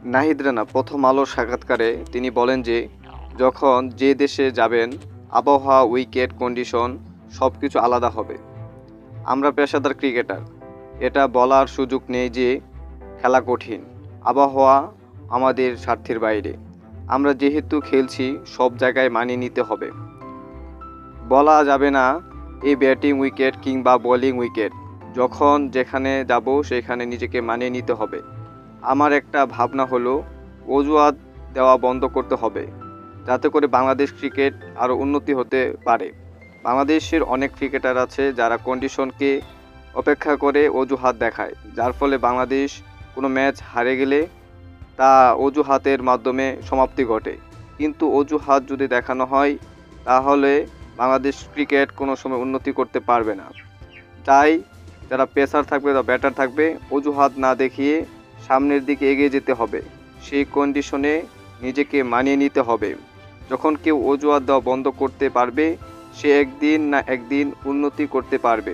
নাহিদ রানা প্রথম আলোর সাক্ষাৎকারে তিনি বলেন যে যখন যে দেশে যাবেন আবহাওয়া, উইকেট কন্ডিশন সব কিছু আলাদা হবে। আমরা পেশাদার ক্রিকেটার, এটা বলার সুযোগ নেই যে খেলা কঠিন, আবহাওয়া আমাদের স্বার্থের বাইরে। আমরা যেহেতু খেলছি সব জায়গায় মানিয়ে নিতে হবে। বলা যাবে না এই ব্যাটিং উইকেট কিংবা বোলিং উইকেট, যখন যেখানে যাব সেখানে নিজেকে মানিয়ে নিতে হবে। আমার একটা ভাবনা হলো অজুহাত দেওয়া বন্ধ করতে হবে, যাতে করে বাংলাদেশ ক্রিকেট আরও উন্নতি হতে পারে। বাংলাদেশের অনেক ক্রিকেটার আছে যারা কন্ডিশনকে অপেক্ষা করে অজুহাত দেখায়, যার ফলে বাংলাদেশ কোনো ম্যাচ হারে গেলে তা অজুহাতের মাধ্যমে সমাপ্তি ঘটে। কিন্তু অজুহাত যদি দেখানো হয় তাহলে বাংলাদেশ ক্রিকেট কোনো সময় উন্নতি করতে পারবে না। তাই যারা পেসার থাকবে বা ব্যাটার থাকবে, অজুহাত না দেখিয়ে সামনের দিকে এগিয়ে যেতে হবে। সেই কন্ডিশনে নিজেকে মানিয়ে নিতে হবে। যখন কেউ অজুহাত দেওয়া বন্ধ করতে পারবে, সে একদিন না একদিন উন্নতি করতে পারবে।